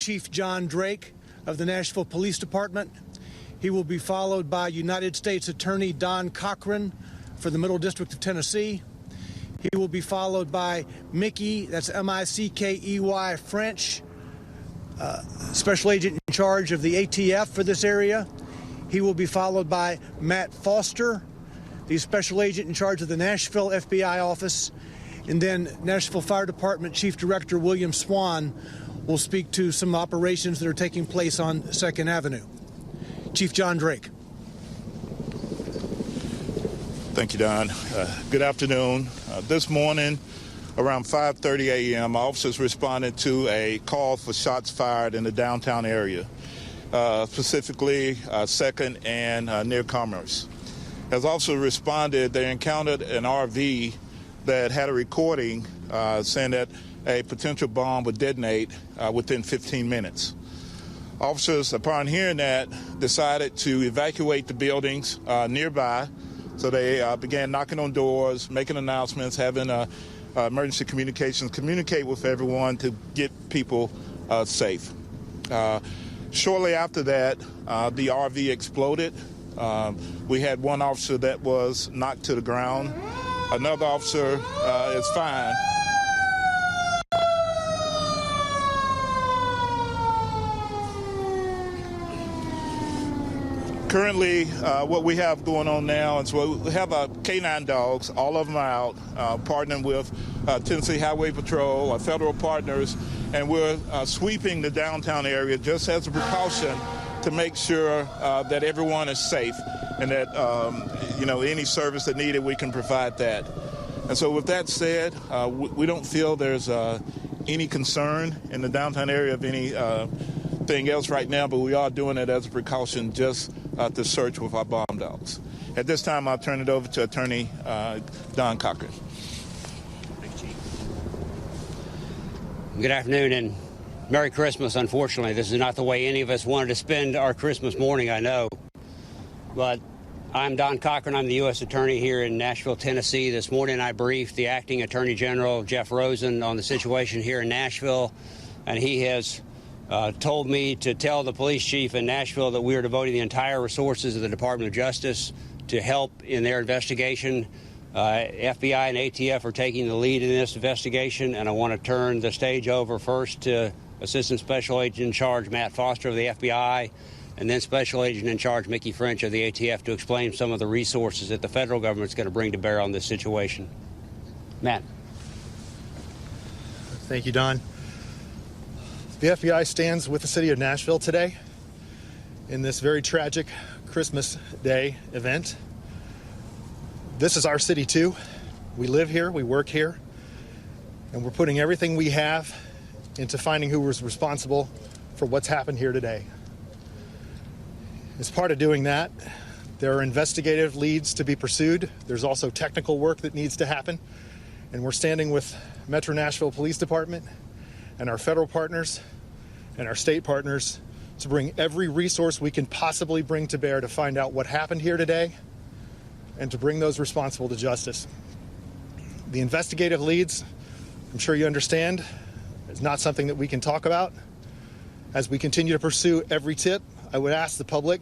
Chief John Drake of the Nashville Police Department. He will be followed by United States Attorney Don Cochran for the Middle District of Tennessee. He will be followed by Mickey, that's M-I-C-K-E-Y, French, Special Agent in charge of the ATF for this area. He will be followed by Matt Foster, the Special Agent in charge of the Nashville FBI office. And then Nashville Fire Department Chief Director William Swan will speak to some operations that are taking place on 2nd Avenue. Chief John Drake. Thank you, Don. Good afternoon. This morning, around 5:30 a.m., officers responded to a call for shots fired in the downtown area, specifically 2nd and near Commerce. As officers responded, they encountered an RV that had a recording saying that a potential bomb would detonate within 15 minutes. Officers, upon hearing that, decided to evacuate the buildings nearby. So they began knocking on doors, making announcements, having emergency communications, communicate with everyone to get people safe. Shortly after that, the RV exploded. We had one officer that was knocked to the ground. Another officer is fine. Currently, what we have going on now is we have K9 dogs. All of them are out, partnering with Tennessee Highway Patrol, our federal partners, and we're sweeping the downtown area just as a precaution to make sure that everyone is safe and that, any service that needed, we can provide that. And so with that said, we don't feel there's any concern in the downtown area of anything else right now, but we are doing it as a precaution just to search with our bomb dogs. At this time, I'll turn it over to Attorney Don Cochran. Good afternoon and Merry Christmas. Unfortunately, this is not the way any of us wanted to spend our Christmas morning, I know. But I'm Don Cochran. I'm the U.S. Attorney here in Nashville, Tennessee. This morning I briefed the Acting Attorney General, Jeff Rosen, on the situation here in Nashville, and he has told me to tell the police chief in Nashville that we are devoting the entire resources of the Department of Justice to help in their investigation. FBI and ATF are taking the lead in this investigation, and I want to turn the stage over first to Assistant Special Agent in charge Matt Foster of the FBI, and then Special Agent in charge Mickey French of the ATF to explain some of the resources that the federal government is going to bring to bear on this situation. Matt. Thank you, Don. The FBI stands with the city of Nashville today in this very tragic Christmas Day event. This is our city too. We live here, we work here, and we're putting everything we have into finding who was responsible for what's happened here today. As part of doing that, there are investigative leads to be pursued. There's also technical work that needs to happen, and we're standing with Metro Nashville Police Department and our federal partners and our state partners to bring every resource we can possibly bring to bear to find out what happened here today and to bring those responsible to justice. The investigative leads, I'm sure you understand, is not something that we can talk about. As we continue to pursue every tip, I would ask the public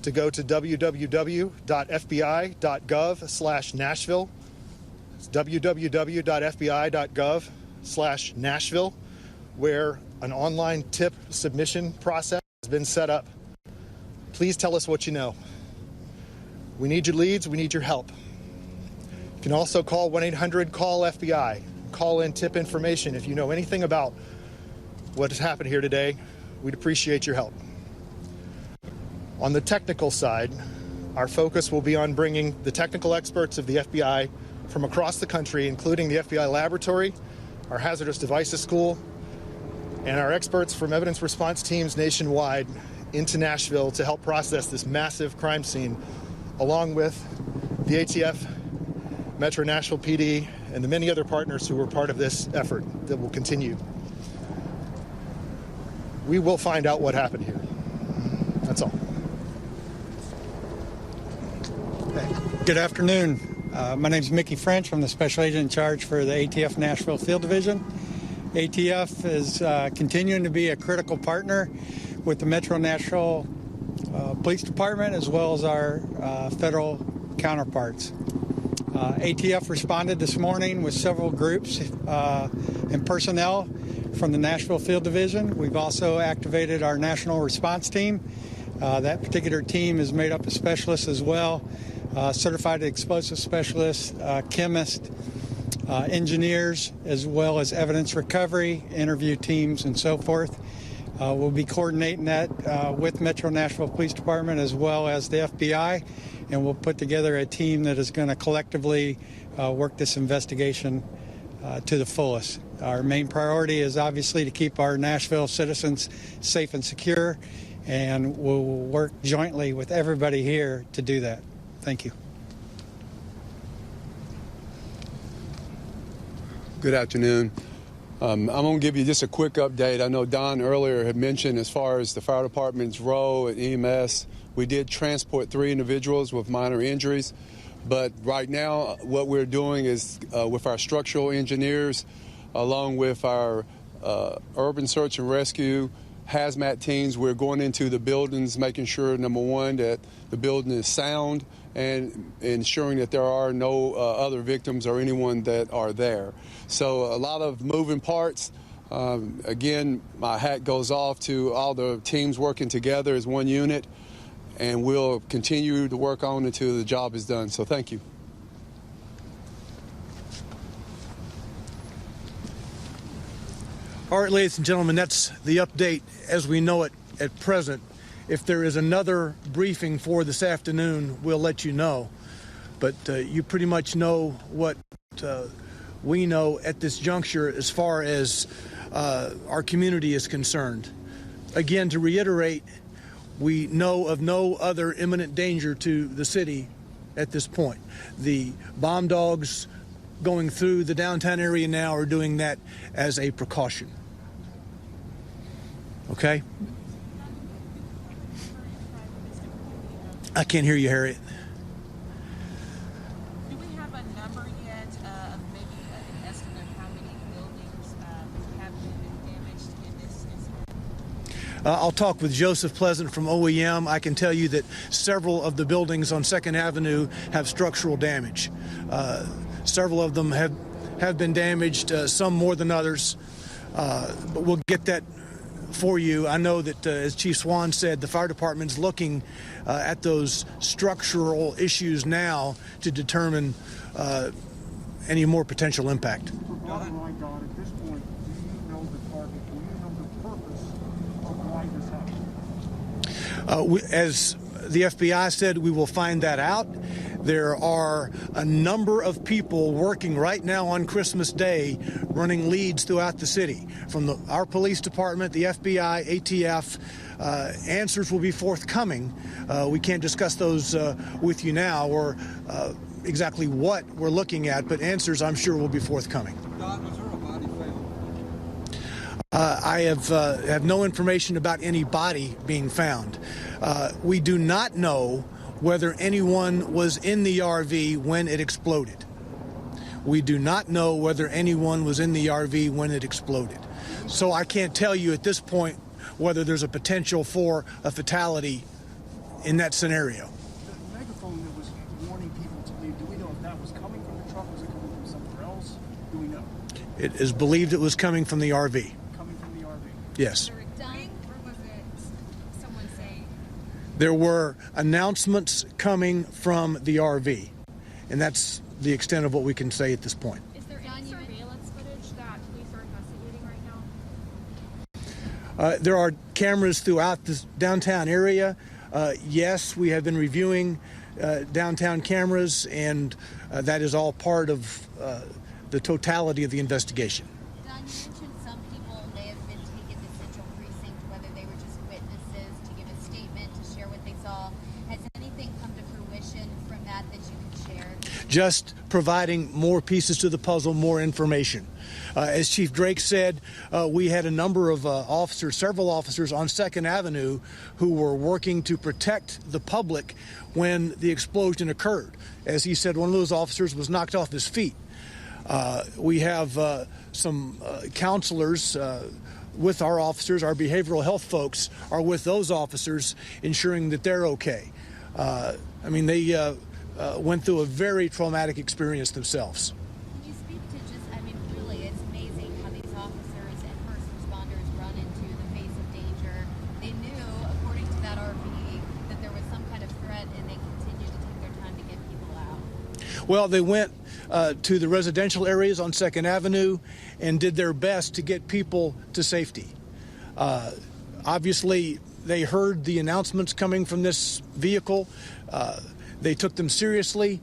to go to www.fbi.gov/Nashville. It's www.fbi.gov/Nashville, where an online tip submission process has been set up. Please tell us what you know. We need your leads, we need your help. You can also call 1-800-CALL-FBI. Call in tip information if you know anything about what has happened here today. We'd appreciate your help. On the technical side, our focus will be on bringing the technical experts of the FBI from across the country, including the FBI laboratory, our hazardous devices school, and our experts from evidence response teams nationwide into Nashville to help process this massive crime scene, along with the ATF, Metro Nashville PD, and the many other partners who were part of this effort that will continue. We will find out what happened here. That's all. Good afternoon. My name is Mickey French. I'm the Special Agent in charge for the ATF Nashville Field Division. ATF is continuing to be a critical partner with the Metro Nashville Police Department as well as our federal counterparts. ATF responded this morning with several groups and personnel from the Nashville Field Division. We've also activated our national response team. That particular team is made up of specialists as well, certified explosive specialists, chemists, engineers, as well as evidence recovery, interview teams, and so forth. We'll be coordinating that with Metro Nashville Police Department as well as the FBI, and we'll put together a team that is going to collectively work this investigation to the fullest. Our main priority is obviously to keep our Nashville citizens safe and secure, and we'll work jointly with everybody here to do that. Thank you. Good afternoon. I'm going to give you just a quick update. I know Don earlier had mentioned as far as the fire department's role at EMS, we did transport 3 individuals with minor injuries. But right now, what we're doing is with our structural engineers, along with our urban search and rescue, hazmat teams, we're going into the buildings, making sure, number one, that the building is sound and ensuring that there are no other victims or anyone that are there. So a lot of moving parts. Again, my hat goes off to all the teams working together as one unit, and we'll continue to work on until the job is done. So thank you. All right, ladies and gentlemen, that's the update as we know it at present. If there is another briefing for this afternoon, we'll let you know. But you pretty much know what we know at this juncture as far as our community is concerned. Again, to reiterate, we know of no other imminent danger to the city at this point. The bomb dogs going through the downtown area now are doing that as a precaution. Okay? I can't hear you, Harriet. Do we have a number yet of maybe an estimate of how many buildings have been damaged in this incident? I'll talk with Joseph Pleasant from OEM. I can tell you that several of the buildings on 2nd Avenue have structural damage. Several of them have been damaged, some more than others, but we'll get that for you. I know that, as Chief Swan said, the fire department's looking at those structural issues now to determine any more potential impact. Bottom line, Don, at this point, do you know the target? Do you know the purpose of why this happened? As the FBI said, we will find that out. There are a number of people working right now on Christmas Day running leads throughout the city. From our police department, the FBI, ATF, answers will be forthcoming. We can't discuss those with you now or exactly what we're looking at, but answers I'm sure will be forthcoming. Don, was there a body found? I have no information about any body being found. We do not know whether anyone was in the RV when it exploded. We do not know whether anyone was in the RV when it exploded. So I can't tell you at this point whether there's a potential for a fatality in that scenario. The megaphone that was warning people to leave, do we know if that was coming from the truck? Was it coming from somewhere else? Do we know? It is believed it was coming from the RV. Coming from the RV? Yes. Or was it someone saying? There were announcements coming from the RV, and that's the extent of what we can say at this point. Is there any surveillance footage that police are investigating right now? There are cameras throughout this downtown area. Yes, we have been reviewing downtown cameras, and that is all part of the totality of the investigation. Don, you mentioned some people may have been taken to Central Precinct, whether they were just witnesses to give a statement, to share what they saw. Has anything come to fruition from that you can share? Just providing more pieces to the puzzle, more information. As Chief Drake said, we had a number of officers, several officers on 2nd Avenue who were working to protect the public when the explosion occurred. As he said, one of those officers was knocked off his feet. We have some counselors with our officers. Our behavioral health folks are with those officers, ensuring that they're okay. I mean, they went through a very traumatic experience themselves. Can you speak to just, I mean, really, it's amazing how these officers and first responders run into the face of danger. They knew, according to that RV, that there was some kind of threat, and they continued to take their time to get people out. Well, they went to the residential areas on 2nd Avenue and did their best to get people to safety. Obviously, they heard the announcements coming from this vehicle. They took them seriously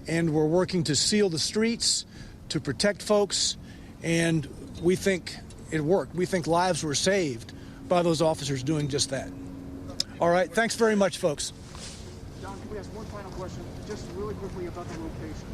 and were working to seal the streets, to protect folks, and we think it worked. We think lives were saved by those officers doing just that. All right, thanks very much, folks. Don, can we ask one final question, just really quickly about the location?